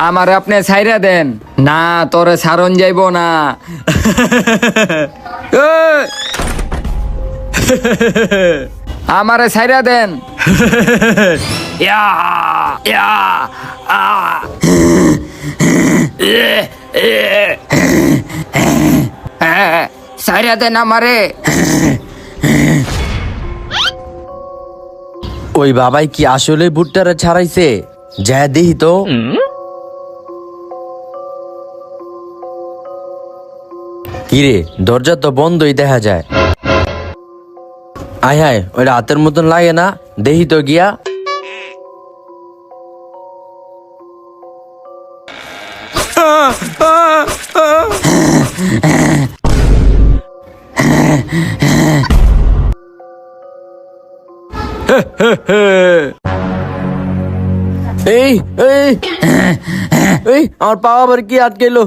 আমার আপনি ছাইরা দেন না, তোরে সারণ যাইব না। আমারে ছাইরা দেন। ছাইরা দেন আমারে। ওই বাবাই কি আসলে ভুট্টারে ছাড়াইছে? যা দেখি তো। কিরে, দরজা তো বন্ধই দেখা যায়। আয় হায়, ওইটা হাতের মতন লাগে না, দেখি তো গিয়া। এই এই এই, আমার পা আবার কি আটকেলো?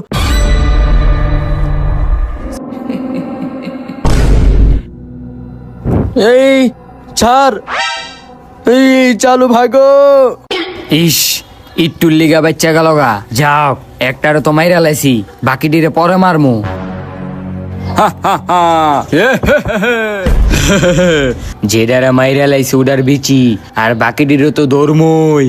এই ছাড়, এই চালু ভাগো। ইস, ইট্টুর লিগা বাচ্চা গেল গা। যাও, একটারে তো মাইরা লাইছি, বাকিটিরে পরে মারমু। যেটারে মাইরা লাইছি ওটার বিচি, আর বাকিটিরও তো ধর্মই।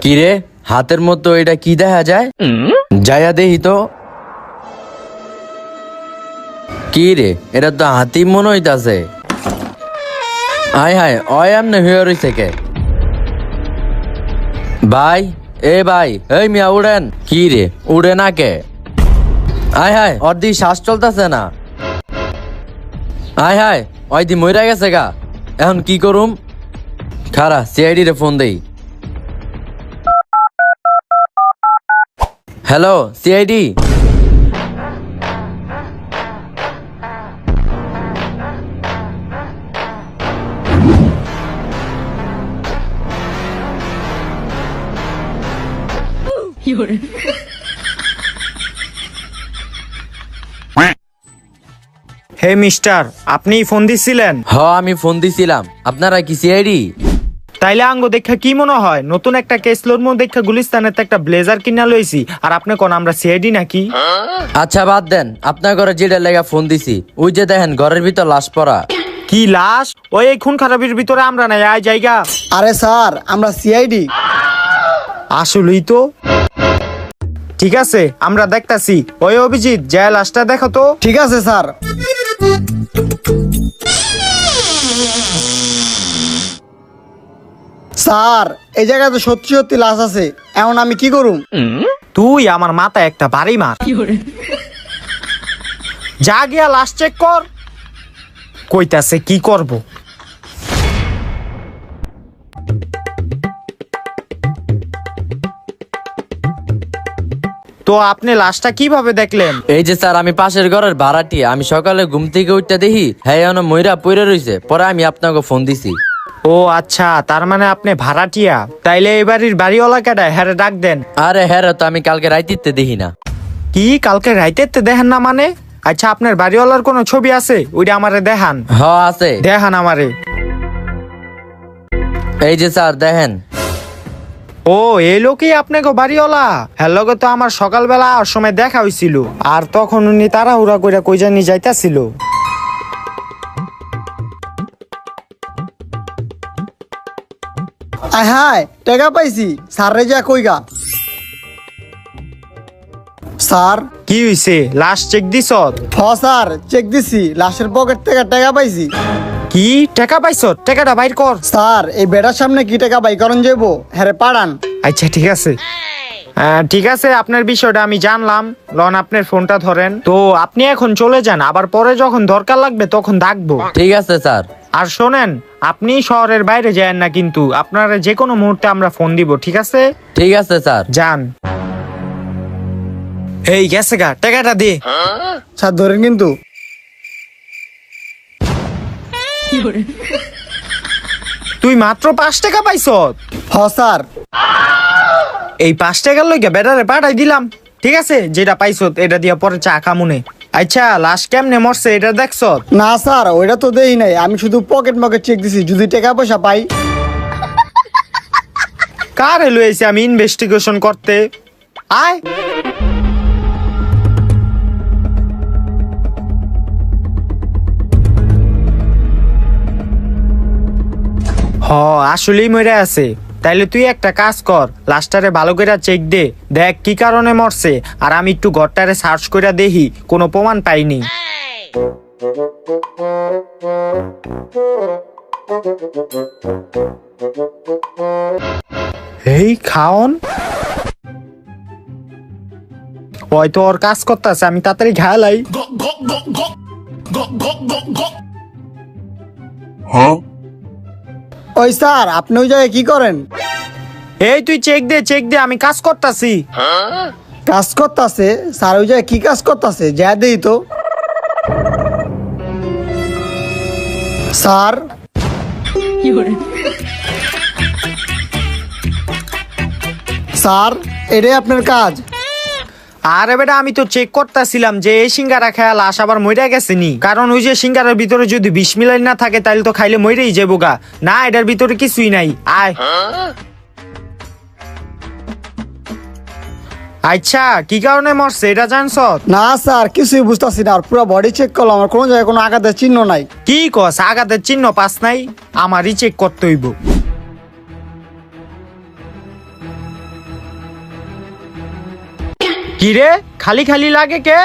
কিরে, হাতের মতো এটা কি দেখা যায়? যায়া দেখি তো। কি রে, এটা তো হাতি মনে হইতাছে। আয় হায়, অয় এমনি হয়ে রইছে কে? ভাই, এ ভাই, এই মিয়া উড়েন। কি রে, উড়ে না কে? আয় হায়, ওর দি শ্বাস চলতেছে না। আয় হায়, ওই দি মইরা গেছে গা। এখন কি করুম? খারা, সিআইডি রে ফোন দেই। Hello CID. হে মিস্টার, আপনি ফোন দিছিলেন? হ, আমি ফোন দিছিলাম। আপনারা কি সিআইডি? তাইলে আঙ্গ দেখা কি মনে হয়? নতুন একটা কেস লড়মু দেখা গুলিস্তানের একটা ব্লেজার কিনা লইছি, আর আপনি কোন আমরা সিআইডি নাকি? আচ্ছা বাদ দেন, আপনার ঘরে যেটা লেগা ফোন দিছি, ওই যে দেখেন ঘরের ভিতর লাশ পড়া। কি লাশ? ওই খুন খারাপির ভিতরে আমরা নাই আয় জায়গা। আরে স্যার, আমরা সিআইডি। আসলেই তো। ঠিক আছে, আমরা দেখতাছি। ওই অভিজিৎ, যায় লাশটা দেখো তো। ঠিক আছে স্যার। স্যার, এই জায়গায় তো সত্যি সত্যি লাশ আছে, এখন আমি কি করুম? তুই আমার মাথায় একটা বাড়ি মার। যা গিয়া লাশ চেক কর। কইতাছে কি করব? তো আপনি লাশটা কিভাবে দেখলেন? এই যে স্যার, আমি পাশের ঘরের ভাড়াটি, আমি সকালে ঘুম থেকে উঠতে দেখি হ্যাঁ এখনো ময়রা পইরা রইছে, পরে আমি আপনাকে ফোন দিছি। ও আচ্ছা, তার মানে আপনি ভাড়াটিয়া। তাইলে এই বাড়ির বাড়িওয়ালা কেডা? হ্যাঁ ডাক দেন। আরে হ্যাঁ, তো আমি কালকে রাইতে দেখি না। কি কালকে রাইতে দেখেন না মানে? আচ্ছা, আপনার বাড়িওয়ালার কোনো ছবি আছে? ওইটা আমারে দেখান। হ আছে, দেখান আমারে। এই যে স্যার দেখেন। ও, এই লোকই আপনাকে বাড়িওয়ালা? হ্যাঁ, লগে তো আমার সকালবেলা আর সময় দেখা হইছিল, আর তখন উনি তাড়াহুড়া কইরা কই জানি যাইতাছিল। আয় হায়, টাকা পাইছি। স্যার রে যা কইগা। স্যার। কি হইছে? লাশ চেক দিছ? হ স্যার, চেক দিছি, লাশের পকেট থেকে টাকা পাইছি। কি টাকা পাইছ? টাকাটা বাইর কর। স্যার, এই বেটার সামনে কি টাকা বাই করন যাইবো? হ্যাঁ পাড়ান। আচ্ছা ঠিক আছে। ঠিক আছে, আপনার বিষয়টা আমি জানলাম। লন, আপনার ফোনটা ধরেন। তো আপনি এখন চলে যান, আবার পরে যখন দরকার লাগবে তখন ডাকবো। ঠিক আছে স্যার। আর শোনেন, আপনি শহরের বাইরে যায়েন না কিন্তু, আপনারা যে কোনো মুহূর্তে আমরা ফোন দিব, ঠিক আছে? ঠিক আছে স্যার। যান। এই গেছে গা, টাকাটা দে। স্যার ধরেন কিন্তু। তুই মাত্র 5 টাকা পাইছ? হ স্যার। এই 5 টাকার লইগা বেটারে পাঠাই দিলাম। ঠিক আছে, যেটা পাইছ এটা দিয়া পরে চা খামুনে। আচ্ছা, লাশ কেমনে মরছে এটা দেখছ? না স্যার, ওইটা তো দেই নাই, আমি শুধু পকেট মকেট চেক দিছি, যদি টাকা পয়সা পাই। কারে লইছি আমি ইনভেস্টিগেশন করতে? আয়। হ, আসলেই মরে আছে। তাইলে তুই একটা কাজ কর, লাশটারে ভালো করে চেক দে, দেখ কি কারণে মরছে, আর আমি একটু ঘরটারে সার্চ করে দেখি, কোনো প্রমাণ পাইনি। এই খাওন হয়তো ওর কাজ করতেছে, আমি তাড়াতাড়ি খেয়ালাই। ওই স্যার, আপনি ওই জায়গায় কি করেন? এই তুই চেক দে, চেক দে, আমি কাজ করতেছি। কাজ করতেছে? স্যার ওই জায়গায় কি কাজ করতেছে, যা দেই তো। স্যার, স্যার এটাই আপনার কাজ? আরে বেটা, আমি তো চেক করতেছিলাম যে এই সিঙ্গারা খেয়াল লাশ আবার মইরা গেছে নি, কারণ ওই যে সিঙ্গারার ভিতরে যদি 20 মিলাই না থাকে তাহলে তো খাইলে মইরেই যাবো গা। না, এটার ভিতরে কিছুই নাই। আয়। আচ্ছা, কি কারণে মরছে এটা জানছ? না স্যার, কিছুই বুঝতেছি না, আর পুরো বডি চেক করলাম, আমার কোনো জায়গায় কোনো আঘাতের চিহ্ন নাই। কি কস, আঘাতের চিহ্ন পাস নাই? আমারই চেক করতে হইব। কি রে, খালি খালি লাগে কে?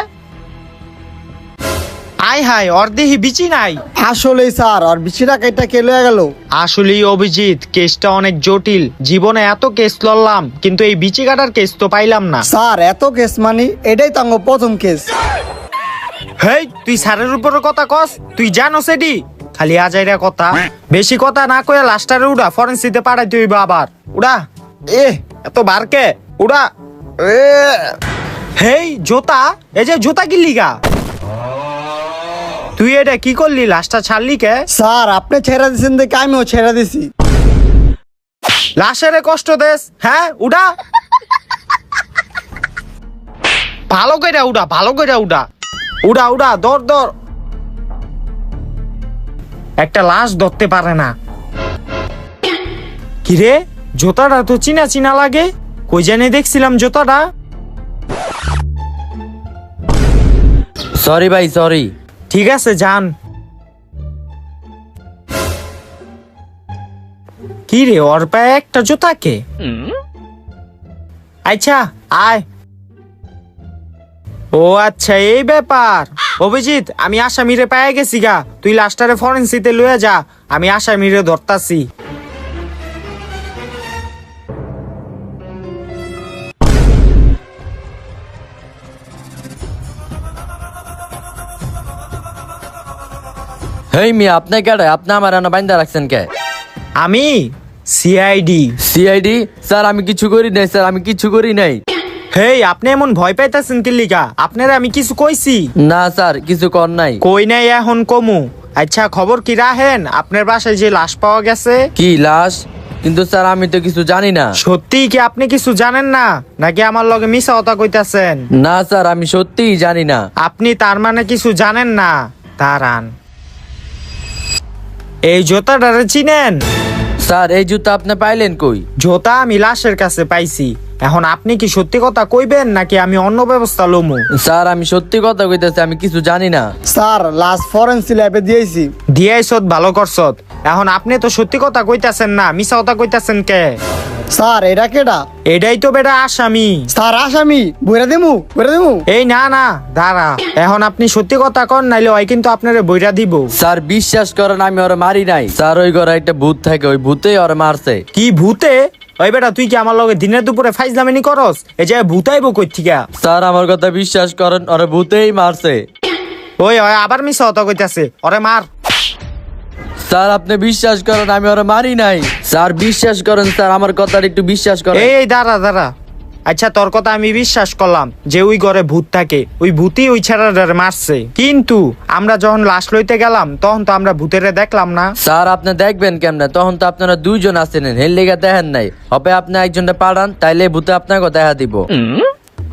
আয় হায়, ওর দেহি বিচি নাই। আসলেই স্যার, আর বিচি টাকাটা কে লয়ে গেল? আসলেই অভিজিৎ, কেসটা অনেক জটিল। জীবনে এত কেস লড়লাম, কিন্তু এই বিচি কাটার কেস তো পাইলাম না। স্যার এত কেস মানে এটাই তো আমার প্রথম কেস। হেই, তুই স্যারের উপরে কথা কস? তুই জানোস এডি? খালি আজাইরা কথা, বেশি কথা না কয়ে লাস্টারে উড়া, ফরেন্সিতে পাঠাইতে হইব আবার। উড়া। এত বারকে উড়া। হেই জোতা, এই যে জোতা কিনলি গা? তুই এটা কি করলি, লাশটা ছাড়লি কে? স্যার আপনি ছেড়া দিচ্ছেন দেখে আমিও ছেড়া দিছি। লাশের কষ্ট দেস? হ্যাঁ, উড়া। ভালো কইরা উড়া, ভালো কইরা উড়া। উড়া উড়া, দর দর। একটা লাশ ধরতে পারে না। কিরে, জোতাটা তো চিনা চিনা লাগে, কই জানি দেখছিলাম জোতাটা। সরি ভাই, সরি। ঠিক আছে, যান। কি রে, ওর পায়ে একটা জুতা কে? আচ্ছা, আয়। ও আচ্ছা, এই ব্যাপার। অভিজিৎ, আমি আসামিরে পেয়ে গেছি গা, তুই লাস্টারে ফরেন্সিতে লয়ে যা, আমি আসামিরে ধরতাছি। হেই মিয়া, আপনি কেডা? আপনি আমার এনে বাইন্দা রাখছেন কে? আমি সিআইডি। সিআইডি? স্যার আমি কিছু করি নাই, স্যার আমি কিছু করি নাই। হেই, আপনি এমন ভয় পাইতাছেন কি লিগা? আপনারা আমি কিছু কইছি? না স্যার, কিছু কর নাই। কই নাই, এখন কমু। আচ্ছা, খবর কি রাহেন? আপনার বাসায় যে লাশ পাওয়া গেছে। কি লাশ? কিন্তু স্যার আমি তো কিছু জানি না। সত্যি কি আপনি কিছু জানেন না, নাকি আমার লগে মিছা কথা কইতাছেন? না স্যার, আমি সত্যিই জানি না। আপনি তার মানে কিছু জানেন না? দাঁড়ান, এই জুতাটারে চিনেন? স্যার এই জুতা আপনি পাইলেন কই? জুতা আমি লাশের কাছে পাইছি। এখন আপনি কি সত্যি কথা কইবেন নাকি আমি অন্য ব্যবস্থা লমু? স্যার আমি সত্যি কথা কইতেছি, আমি কিছু জানি না। স্যার লাস্ট ফরেন্সিক ল্যাবে দিয়েছি। দিয়াইছত, ভালো করছত। এখন আপনি তো সত্যি কথা কইতাছেন না, মিছা কথা কইতাছেন কে? স্যার এটা কেডা? এটাই তো বেটা আসামি। স্যার আসামি? বইরা দিমু, বইরা দিমু। এই না না, দাঁড়া, এখন আপনি সত্যি কথা কন, নাইলে ওই কিন্তু আপনারে বইরা দিব। স্যার বিশ্বাস করেন, আমি ওরে মারি নাই। স্যার ওই ঘরে একটা ভূত থাকে, ওই ভূতেই ওরে মারছে। কি ভূতে? ওই বেটা, তুই কি আমার লগে দিনের দুপুরে ফাইজলামিনি করস? এই যে ভূতাইবো কই থিকা? স্যার আমার কথা বিশ্বাস করেন, ওরে ভূতেই মারছে। ওই ওই আবার মিছা কথা কইতাছে, ওরে মার। স্যার আপনি বিশ্বাস করেন, আমি ওরে মারি নাই। স্যার বিশ্বাস করেন, স্যার আমার কথাটা একটু বিশ্বাস করেন। এই দাঁড়া দাঁড়া, আচ্ছা তোর কথা আমি বিশ্বাস করলাম যে ওই ঘরে ভূত থাকে, ওই ভূতই ওই ছেলেটারে মারছে, কিন্তু আমরা যখন লাশ লইতে গেলাম তখন তো আমরা ভূতেরে দেখলাম না। স্যার আপনি দেখবেন কেমনে, তখন তো আপনারা দুইজন আছেন, হেল লেগে দেখেন নাই। হবে আপনি একজনটা পাঠান, তাইলে ভূতে আপনাকে দেখা দিব।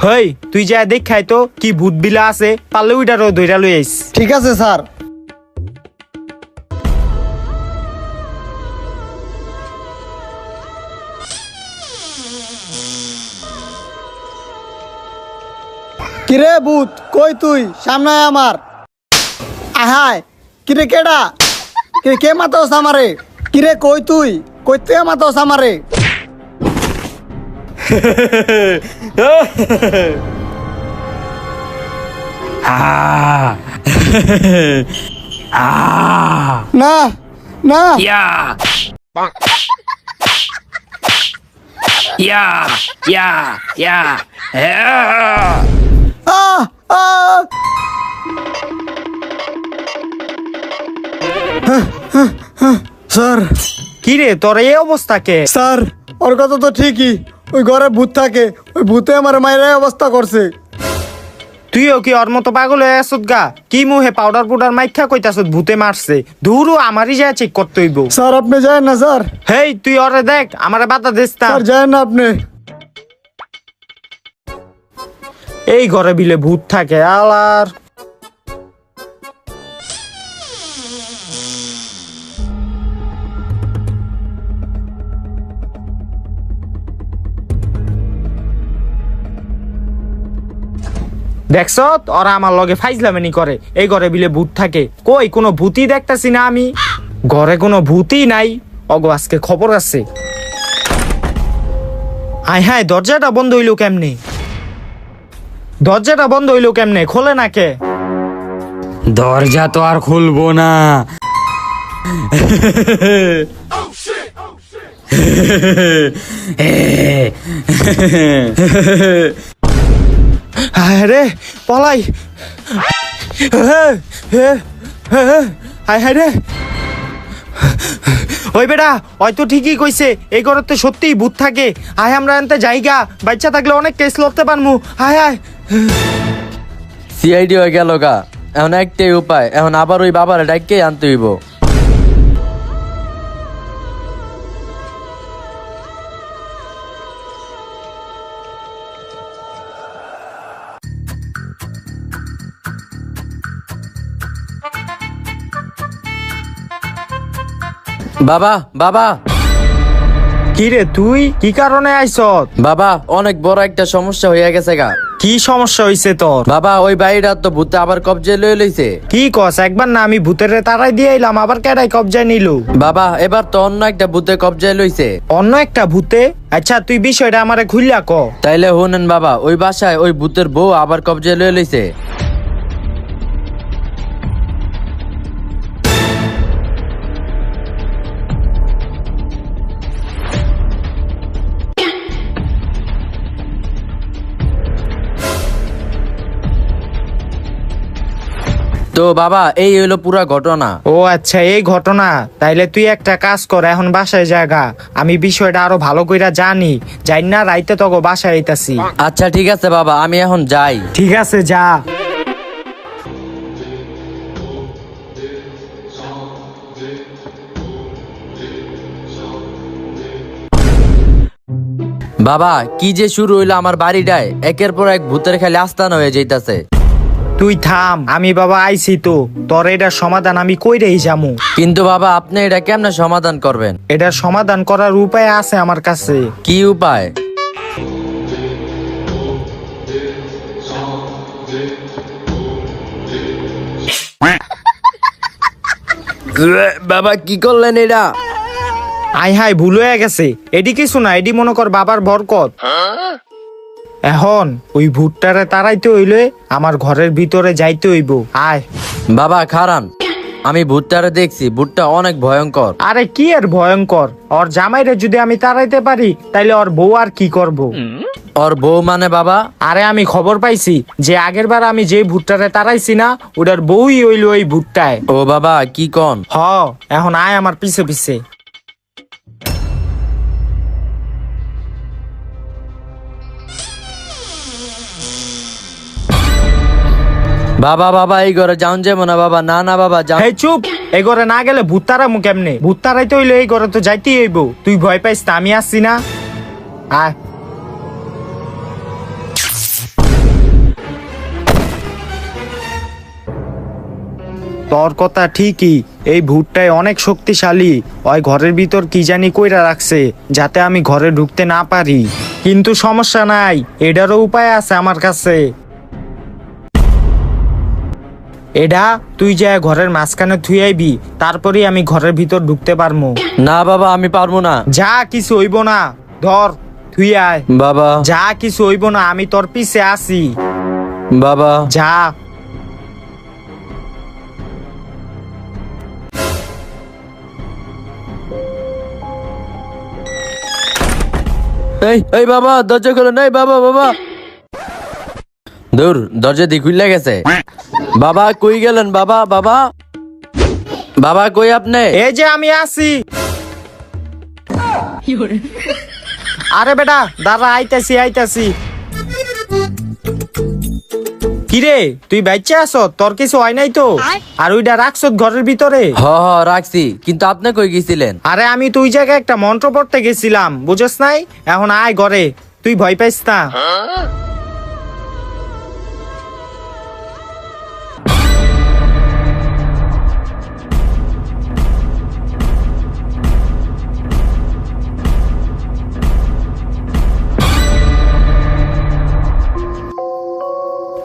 হেই তুই যা দেখাই তো কি ভূত বিলা আছে, পারলে ওইটারও ধইরা লই আইস। ঠিক আছে স্যার। কিরে ভূত, কই তুই? সামনে আয় আমার। আহাই, কিরে কেডা? কিরে কে মাতাস আমারে? কিরে কই তুই? কই তুই মাতাস আমারে? আহ আহ না না, ইয়া ইয়া ইয়া ইয়া আহ আহ স্যার কি রে তোর এই অবস্থা কে? স্যার, ওর কথা তো ঠিকই, ওই ঘরে ভূত থাকে, ওই ভূতে আমার মায়ের অবস্থা করছে। তুইও কি ওর মতো পাগল হয়ে আসত গা? কি মুহে পাউডার পুডার মাইখা কইতাছত ভূতে মারছে? ধুরু আমারই যা চেক করতে হইব। স্যার আপনি যায় না স্যার, হেই তুই ওরে দেখ, আমারে বাতা দিস না। স্যার যায় না আপনি। এই ঘরে বিলে ভূত থাকে আলার। দেখছ ওরা আমার লগে ফাইজলামেনি করে, এই ঘরে বিলে ভূত থাকে। কই কোনো ভূতই দেখতাছি না আমি, ঘরে কোনো ভূতই নাই। অগো আজকে খবর আছে। আয় হায়, দরজাটা বন্ধ হইলো কেমনে? দরজাটা বন্ধ হইলো কেমনে? খোলে না কে? দরজা তো আর খুলবো না। হায় রে পলাই, হায় হায় রে। ওই বেটা হয়তো ঠিকই কইছে, এই ঘরে তো সত্যিই ভূত থাকে। হায় আমরা এনতে জায়গা বাচ্চা থাকলে অনেক কেস লড়তে পারমু। হায় হায়। সিআইডি হয়ে গেল গা, এখন একটাই উপায়, এখন আবার ওই বাবার ডাইকে আনতে হইব। বাবা বাবা কি রে তুই কি কারণে আইছত? বাবা, অনেক বড় একটা সমস্যা হইয়া গেছে গা। কি সমস্যা হইছে তোর? বাবা ওই বাড়িটা তো ভূতে আবার কবজায় লয়ে লইছে। কি কস? একবার না আমি ভূতের তারাই দিয়ে এলাম, আবার কেডাই কবজায় নিল? বাবা এবার তো অন্য একটা ভূতে কবজায় লইছে। অন্য একটা ভূতে? আচ্ছা তুই বিষয়টা আমারে খুললা ক। তাইলে শুনেন বাবা, ওই বাসায় ওই ভূতের বউ আবার কবজায় লয়ে লইছে। তো বাবা এই হইলো পুরা ঘটনা। ও আচ্ছা এই ঘটনা। তাইলে তুই একটা কাজ কর, এখন বাসায় জায়গা, আমি বিষয়টা আরো ভালো কইরা জানি, যাই না রাইতে তোকে বাসায় আইতাছি। আচ্ছা ঠিক আছে বাবা, আমি এখন যাই। ঠিক আছে যা। বাবা কি যে শুরু হইলো আমার বাড়িটায়, একের পর এক ভূতের খালি আস্তানা হয়ে যাইতাছে। তুই থাম, আমি বাবা আইছি তো, তোর এটার সমাধান আমি কইরেই যামু। কিন্তু বাবা আপনি এটা কেমনে সমাধান করবেন? এটার সমাধান করার উপায় আছে আমার কাছে। কি উপায়? বাবা কি করলেন এটা? আই হাই ভুল হয়ে গেছে, এডি কিছু না, এডি মনে কর বাবার বরকত। এখন ওই ভূতটারে তাড়াইতে হইলে আমার ঘরের ভিতরে যাইতে হইব। আয়। বাবা খারান, আমি ভূতটারে দেখছি, ভূতটা অনেক ভয়ঙ্কর। আরে কি আর ভয়ঙ্কর, ওর জামাইরে যদি আমি তাড়াইতে পারি তাইলে ওর বউ আর কি করব? ওর বউ মানে বাবা? আরে আমি খবর পাইছি যে আগের বার আমি যে ভূতটারে তাড়াইছি না, ওটার বউই হইল ওই ভূতটায়। ও বাবা কি কন? হ, এখন আয় আমার পিছে পিছে। বাবা বাবা এই ঘরে যাওন যাবো না বাবা, না না বাবা যাও। এই চুপ, এই ঘরে না গেলে ভূত তাড়ামু কেমনে? ভূত তাড়াইতে হইলে এই ঘরে তো যাইতেই হইব। তুই ভয় পাইস না, আমি আসছি না। আয়। তোর কথা ঠিকই, এই ভূতটাই অনেক শক্তিশালী। ওই ঘরের ভিতর কি জানি কইরা রাখছে যাতে আমি ঘরে ঢুকতে না পারি, কিন্তু সমস্যা নাই, এটারও উপায় আছে আমার কাছে। এটা তুই যা ঘরের মাঝখানে থুই আইবি, তারপরেই আমি ঘরের ভিতর ঢুকতে পারবো। না বাবা আমি পারবো না। যা, কিছু হইব না, ধর থুই আয়। বাবা যা, কিছু হইব না, আমি তোর পিছে আছি। বাবা যা। এই এই বাবা দরজা খোলো, নাই বাবা বাবা। দূর দরজা দিয়ে খুলে গেছে। বাবা কই গেলেন বাবা? বাবা বাবা কই আপনি? এই যে আমি আছি। আরে বেটা দাঁড়া, আইতাছি আইতাছি। কিরে তুই বাচ্চা আছো? তোর কিছু হয় নাই তো? আর ওইটা রাখছ ঘরের ভিতরে? হ হ রাখছি, কিন্তু আপনি কই গেছিলেন? আরে আমি তুই জায়গায় একটা মন্ত্র পড়তে গেছিলাম, বুঝছ নাই? এখন আয় ঘরে, তুই ভয় পাইস না।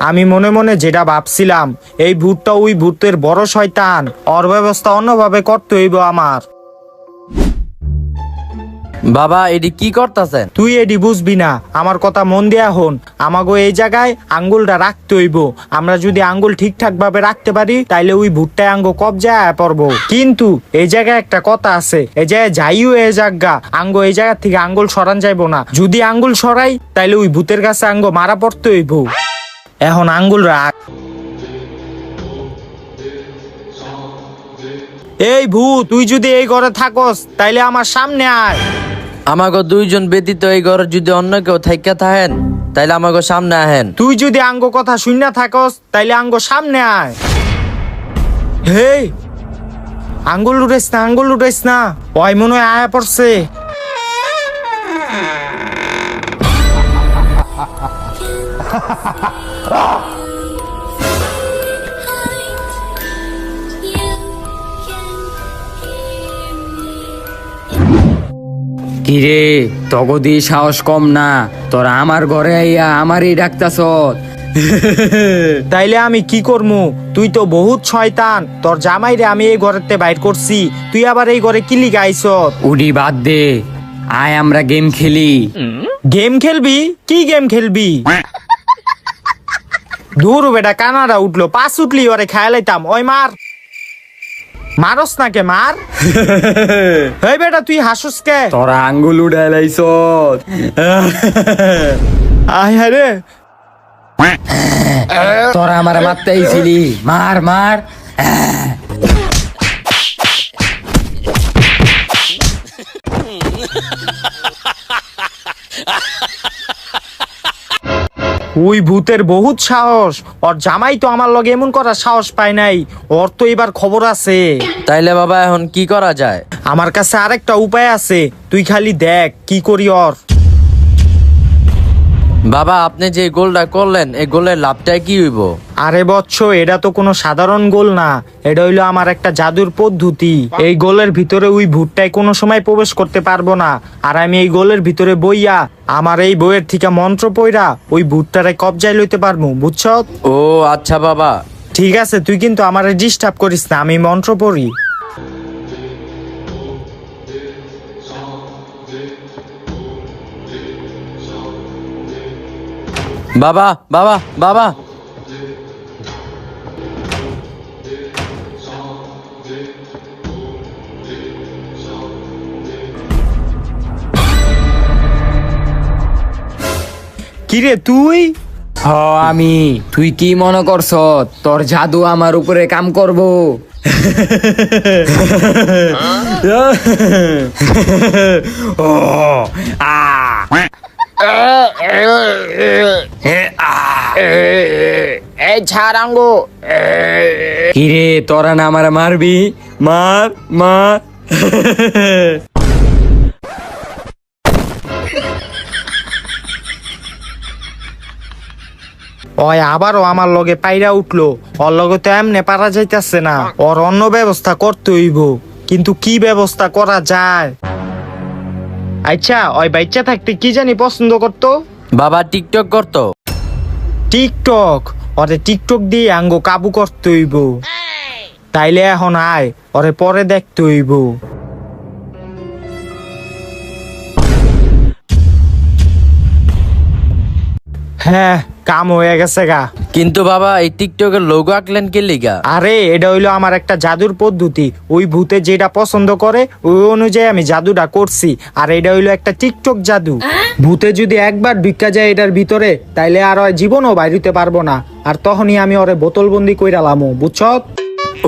আমি মনে মনে যেটা ভাবছিলাম, এই ভূতটা ওই ভূতের বড় শয়তান, ওর ব্যবস্থা অন্যভাবে করতে হইব আমার। বাবা এডি কি করতেছেন? তুই এডি বুঝবি না, আমার কথা মন দিয়া হন। আমাগো এই জায়গায় আঙ্গুলটা রাখতে হইব। আমরা যদি আঙ্গুল ঠিকঠাক ভাবে রাখতে পারি, তাইলে ওই ভূতটায় আঙ্গো কবজায় পড়বো। কিন্তু এই জায়গায় একটা কথা আছে, এই জায়গায় যাইও এই জায়গা আঙ্গো এই জায়গা থেকে আঙ্গুল সরান যাইবো না। যদি আঙ্গুল সরাই, তাইলে ওই ভূতের কাছে আঙ্গো মারা পড়তে হইব। এখন আঙ্গুল রাখ। এই ভূত, তুই যদি এই ঘরে থাকস, তাইলে আমার সামনে আয়। আমাগো দুইজন ব্যতীত এই ঘরে যদি অন্য কেউ থাইকা থাকেন, তাইলে আমাগো সামনে আহেন। তুই যদি আঙ্গ কথা শুননা থাকস, তাইলে আঙ্গ সামনে আয়। হে, আঙ্গুল উঠাইস না, আঙ্গুল উঠাইস না, ওই মনে হয় আয়া পড়ছে। কিরে তগদি সাহস কম না, তোরা আমার ঘরে আইয়া আমারই ডাকতাছ। তাইলে আমি কি করমু? তুই তো বহুত শয়তান, তোর জামাইরে আমি এই ঘরেতে বাইর করছি, তুই আবার এই ঘরে কি লিগা আইছ? উডি বাদ দে, আয় আমরা গেম খেলি। গেম খেলবি? কি গেম খেলবি? দূর বেটা, কানাডা উঠলো, পাঁচ উঠলি ওরে খেয়ালাইতাম। ওই মার, মারস না কে, মার। এই বেটা তুই হাসুস কে? তোরা আঙ্গুল উড়াইলাইছ। আয় হারে, তোরা আমার মারতেইছিলি, মার মার। ওই ভূতের বহুত সাহস, ওর জামাই তো আমার লগে এমন করার সাহস পায় নাই। ওর তো এবার খবর আছে। তাইলে বাবা এখন কি করা যায়? আমার কাছে আরেকটা উপায় আছে, তুই খালি দেখ কি করি ওর। বাবা আপনি যে গোলটা করলেন, এই গোলের লাভটা কি হইব? আরে বৎস, এটা তো কোনো সাধারণ গোল না, এটা হইলো আমার একটা জাদুর পদ্ধতি। এই গোলের ভিতরে ওই ভূতটাই কোনো সময় প্রবেশ করতে পারবো না। আর আমি এই গোলের ভিতরে বইয়া আমার এই বইয়ের থেকে মন্ত্র পইরা ওই ভূতটারে কবজায় লইতে পারবো, বুঝছ? ও আচ্ছা বাবা। ঠিক আছে, তুই কিন্তু আমারে ডিস্টার্ব করিস না, আমি মন্ত্র পড়ি। বাবা বাবা বাবা কিরে তুই? হ আমি। তুই কি মনে করছ তোর জাদু আমার উপরে কাম করব? ও আ এ আ এ এই ছাড় আঙ্গো। কিরে তোরা না আমার মারবি? মার মার। ওই আবারও আমার লগে পাইরা উঠলো। ওর লগে তো এমনে পারা যাইতেছে না, ওর অন্য ব্যবস্থা করতে হইব। কিন্তু কি ব্যবস্থা করা যায়? আচ্ছা, ওই বাচ্চা থাকতে কি জানি পছন্দ করতো? বাবা টিকটক করতো। টিকটক? ওরে টিকটক দিয়ে আঙ্গো কাবু করতে হইব। তাইলে এখন আয়, ওরে পরে দেখতে হইব। হ্যাঁ, কাম হয়ে গেছে গা। কিন্তু বাবা এই টিকটকের লোগো আঁকলেন কে লিগা? আরে এটা হইলো আমার একটা জাদুর পদ্ধতি। ওই ভূতে যেটা পছন্দ করে ওই অনুযায়ী আমি জাদুটা করছি। আর এটা হইলো একটা টিকটক জাদু। ভূতে যদি একবার ঢুকা যায় এটার ভিতরে, তাইলে আর ওই জীবনও বাইরিতে পারবো না। আর তখনই আমি ওরে বোতলবন্দি কইরা লামু, বুঝছ?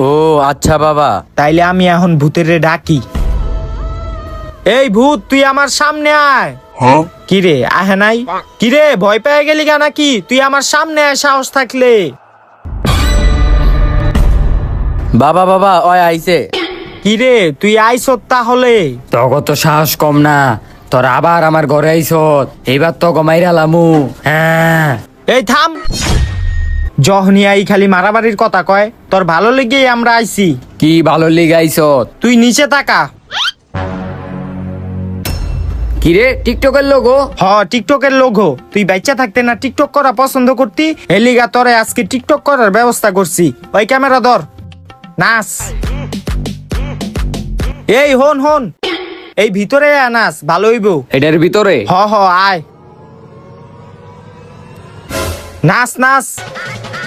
ও আচ্ছা বাবা। তাইলে আমি এখন ভূতের ডাকি। এই ভূত, তুই আমার সামনে আয়। কিরে আহে নাই? কিরে ভয় পেয়ে গেলি গা নাকি? তুই আমার সামনে আয় সাহস থাকলে। বাবা বাবা ওই আইছে। কিরে তুই আইস তাহলে? তগো তো সাহস কম না, তোর আবার আমার ঘরে আইসত। এইবার তো মাইরা লামু। হ্যাঁ এই থাম। যখনই আই খালি মারামারির কথা কয়। তোর ভালো লেগেই আমরা আইছি। কি ভালো লিগে আইসত? তুই নিচে তাকা। কিরে টিকটকের লোগো? টিকটকের লোগো। তুই বাচ্চা থাকতে না টিকটক করা পছন্দ করতি, এলিগা তোরে আজকে টিকটক করার ব্যবস্থা করছি। ওই ক্যামেরা ধর, নাচ। এই হন হন, এই ভিতরে আয়, নাচ ভালো হইব। এটার ভিতরে? আয় নাচ নাচ।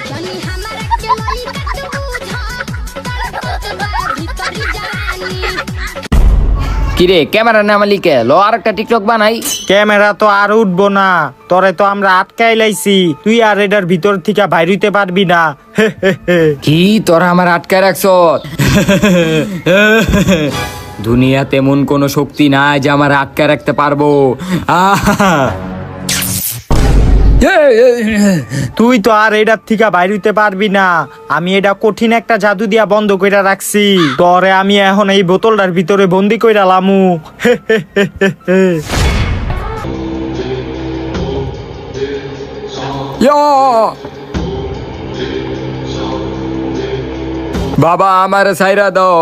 जानी हमारा के ललिता तू बुझा तड़पत बा भीतरी जानी কিরে ক্যামেরা নামালিকে লো আর একটা টিকটক বানাই। ক্যামেরা তো আর উঠবো না, তোরে তো আমরা আটকাই লাইছি। তুই আর এটার ভিতর থেকে বাইর হইতে পারবি না। কি তোরা আমার আটকায় রাখছ? দুনিয়া তেমন কোনো শক্তি নাই যে আমার আটকায় রাখতে পারবো। আহা! তুই তো আর এটার থেকে বাইর হইতে পারবি না। আমি এটা কঠিন একটা জাদু দিয়া বন্ধ কইরা রাখছি। তোরে আমি এখন এই বোতলটার ভিতরে বন্দি কইরা লামু। ইয়া! বাবা আমারে সাইরা দাও,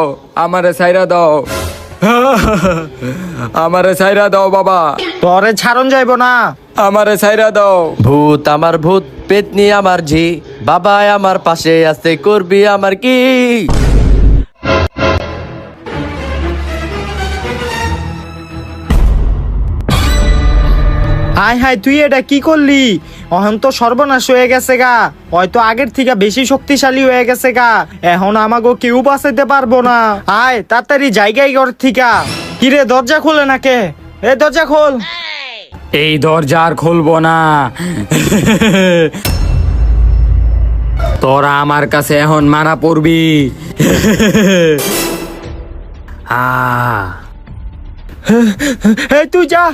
আমারে সাইরা দাও, আমারে সাইরা দাও বাবা, তোরে ছাড়ন যাইব না। আমারে সাইরা দাও। ভূত আমার ভূত, পেতনি আমার ঝি, বাবা আমার পাশে আছে, করবি আমার কি? হাই হাই, তুই এটা কি করলি? এখন তো সর্বনাশ হয়ে গেছে গা। হয়তো আগের থেকে বেশি শক্তিশালী হয়ে গেছে গা। এখন আমাগো কেউ বাঁচাইতে পারবো না। আয় তাড়াতাড়ি জায়গায় ঘর থিকা। কিরে দরজা খুলে না কে? এ দরজা খোল। এই দরজা আর খুলবো না। তোরা আমার কাছে এখন মারা পড়বি। এই তুই যা,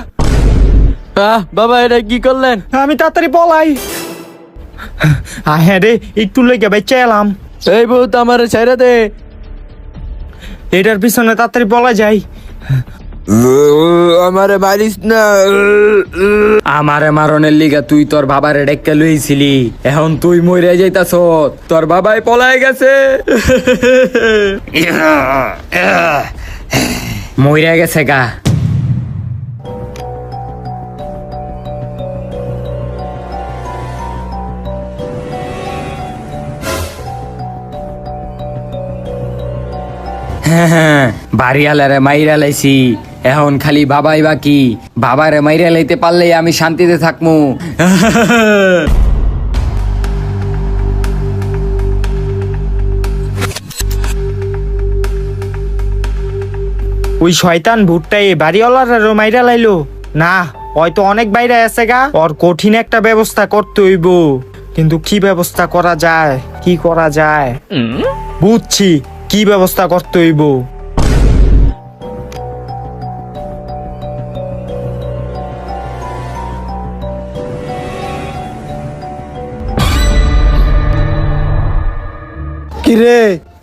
বাবা এটা কি করলেন? আমি তাড়াতাড়ি পলাই। হ্যাঁ রে, একটু লেগে বেঁচে এলাম। এই ভূত আমার ছেড়ে দে। এটার পিছনে তাড়াতাড়ি পলা যাই। আমারে মারিস না। আমারে মারনের লিগা তুই তোর বাবারে ডেকে লইছিলি, এখন তুই মরে যাইতাছ। তোর বাবাই পলায় গেছে। মরে গেছে গা। হ্যাঁ, বাড়িয়ালারে মাইরা লাইছি, এখন খালি বাবাই বাকি। বাবারে মাইরা লাইতে পারলেই আমি শান্তিতে থাকমু। ওই শয়তান ভূতটাই বাড়িওয়ালার মাইরা লাইলো না। হয়তো অনেক বাইরে আছে গা। ওর কঠিন একটা ব্যবস্থা করতে হইব। কিন্তু কি ব্যবস্থা করা যায়? কি করা যায়? বুঝছি কি ব্যবস্থা করতে হইব। কিরে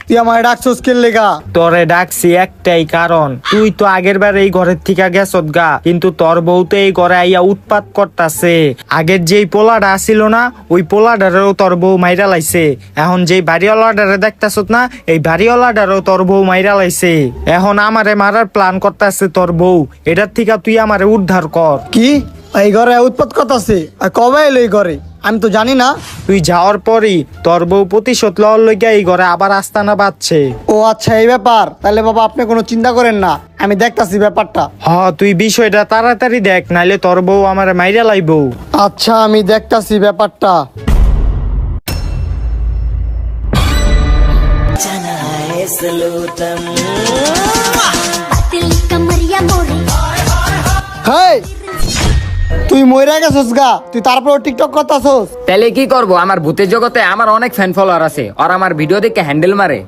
তুই আমায় ডাকছস কে লেগা? তোরে ডাকছি একটাই কারণ, তুই তো আগের বার এই ঘরের থেকে গেছত গা, কিন্তু তোর বউ তো এই ঘরে আইয়া উৎপাত করতাছে। আগের যেই পোলাটা আসিল না, ওই পোলাডারেও তোর বউ মাইরা লাইছে। এখন যেই বাড়িওয়ালাডারে দেখতাছত না, এই বাড়িওয়ালাডারেও তোর বউ মাইরা লাইছে। এখন আমারে মারার প্ল্যান করতেছে তোর বউ। এটার থেকে তুই আমারে উদ্ধার কর। কি এই ঘরে উৎপাত করতাছে? আর কবে এলো এই ঘরে? আমি তো জানি না। তুই যাওয়ার পরই তোর বউ প্রতিশোধ লওয়ার লইগা এই ঘরে আবার আস্তানা বাঁধছে। ও আচ্ছা এই ব্যাপার, তাহলে বাবা আপনি কোনো চিন্তা করেন না, আমি দেখতাছি ব্যাপারটা। তুই বিষয়টা তাড়াতাড়ি দেখ, নাইলে তোর বউ আমারে মাইরা লাইবো। আচ্ছা আমি দেখতাছি ব্যাপারটা। दिल कमरिया मोरे হেই তুই মইরা গেছস গা, তুই তারপর টিকটক করতাছস? তাহলে কি করব? আমার ভূতের জগতে আমার অনেক ফ্যান ফলোয়ার আছে, আর আমার ভিডিও দেখে হ্যান্ডেল মারে।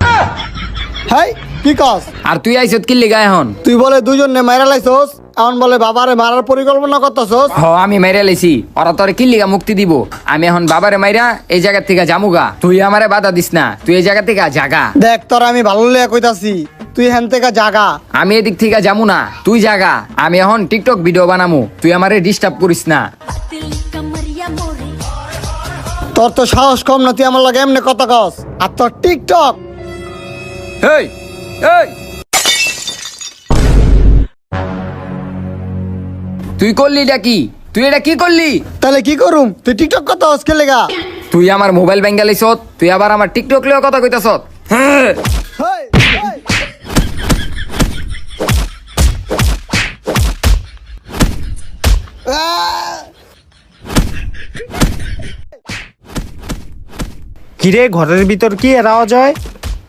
হেই কি কস? আর তুই আইছত কি লিগা এখন? তুই বলে দুজনে মাইরা লাইছস, এখন বলে বাবারে মারার পরিকল্পনা করতাছস? আমি মাইরা লাইছি, ওরা তোরে কি লিগা মুক্তি দিব? আমি এখন বাবারে মাইরা এই জায়গা থেকে জামুগা। তুই আমারে বাধা দিস না, তুই এই জায়গা থেকে জাগা। দেখ তোর আমি ভালো লেগে কইতাছি, তুই হ্যান থেকে জাগা। আমি এদিক থেকে যামু না, তুই জাগা। আমি এখন টিকটক ভিডিও বানামু, তুই আমারে ডিস্টার্ব করিস না। दिल कमरिया मोरे তোর তো সাহস কম না, তুই আমার লাগে এমনি কথা কস, আর তোর টিকটক। এই এই তুই করলি এটা কি? তুই এটা কি করলি? তাহলে কি করুম? তুই টিকটক করতাছস কে লেগা? তুই আমার মোবাইল ব্যাঙ্গালিছত, তুই আবার আমার টিকটক লিও কথা কইতাছত। হ্যাঁ হেই, হেই। আহ! কিরে, ঘরের ভিতর কি এর আওয়াজ হয়?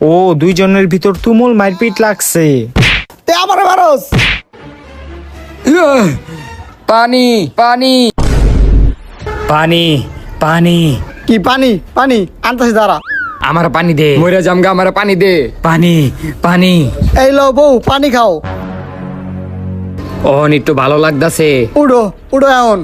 ও, দুইজনের ভিতর তুমুল মারপিট লাগছে। তে আমারে মারস? পানি পানি পানি পানি কি পানি? পানি আনতাছি দাঁড়া। আমার পানি দে, মরে জামগা, আমার পানি দে। পানি পানি। এই লো বউ পানি খাও। ওহন একটু ভালো লাগতাছে। উড়ো উড়ো এখন।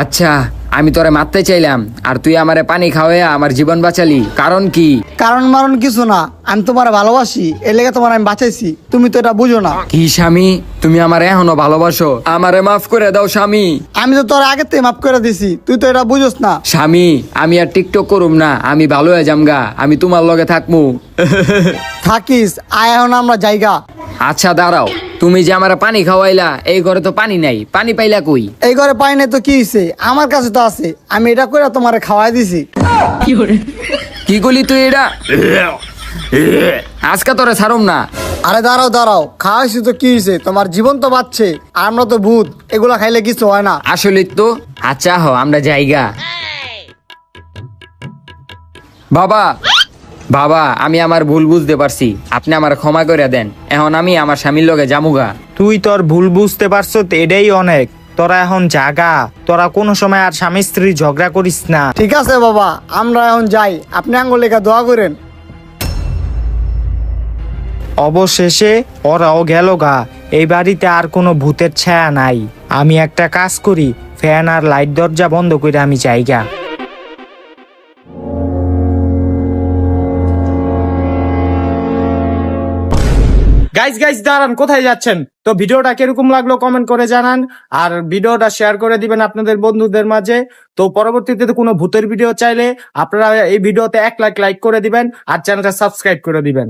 আচ্ছা আমি তোরে মারতে চাইলাম, আর তুই আমারে পানি খাওয়াইয়া আমার জীবন বাঁচালি, কারণ কি? কারণ মারণ কিছু না, আমি তোমার ভালোবাসি, এর লেগে তোমার আমি বাঁচাইছি, তুমি তো এটা বুঝো না। কি স্বামী, তুমি আমারে এখনো ভালোবাসো? আমারে মাফ করে দাও স্বামী। আমি তো তোর আগে থেকে মাফ করে দিছি, তুই তো এটা বুঝোস না। স্বামী আমি আর টিকটক করুম না, আমি ভালো হয়ে যামগা, আমি তোমার লগে থাকমু। থাকিস আয়, এখন আমরা জায়গা। আচ্ছা দাঁড়াও, তুমি যে আমার পানি খাওয়াইলা, এই ঘরে তো পানি নাই, পানি পাইলা কই? এই ঘরে পাই নাই তো কি হইছে, আমার কাছে তো আছে, আমি এটা করে তোমারে খাওয়াই দিছি। কি করলি তুই এটা? আজকে তোরে ছাড়ুম না। আরে দাঁড়াও দাঁড়াও, খাওয়াইছি তো কি হয়েছে, তোমার জীবন তো বাঁচছে, আর আমরা তো ভূত, এগুলা খাইলে কিছু হয় না। আসলে তো আচ্ছা আমরা জায়গা। বাবা বাবা, আমি আমার ভুল বুঝতে পারছি, আপনি আমার ক্ষমা করে দেন। এখন আমি আমার স্বামীর লগে জামুগা। তুই তোর ভুল বুঝতে পারছো, এটাই অনেক। তোরা এখন জাগা, তোরা কোনো সময় আর স্বামী স্ত্রী ঝগড়া করিস না। ঠিক আছে বাবা, আমরা এখন যাই, আপনি আঙ্গুল লেখা দোয়া করেন। অবশেষে ওরাও গেল গা। এই বাড়িতে আর কোনো ভূতের ছায়া নাই। আমি একটা কাজ করি, ফ্যান আর লাইট দরজা বন্ধ করে আমি যাইগা। গাইস দাঁড়ান, কোথায় যাচ্ছেন? তো ভিডিওটা কিরকম লাগলো কমেন্ট করে জানান, আর ভিডিওটা শেয়ার করে দিবেন আপনাদের বন্ধুদের মাঝে। তো পরবর্তীতে কোনো ভূতের ভিডিও চাইলে আপনারা এই ভিডিওতে 1 লাখ লাইক করে দিবেন, আর চ্যানেলটা সাবস্ক্রাইব করে দিবেন।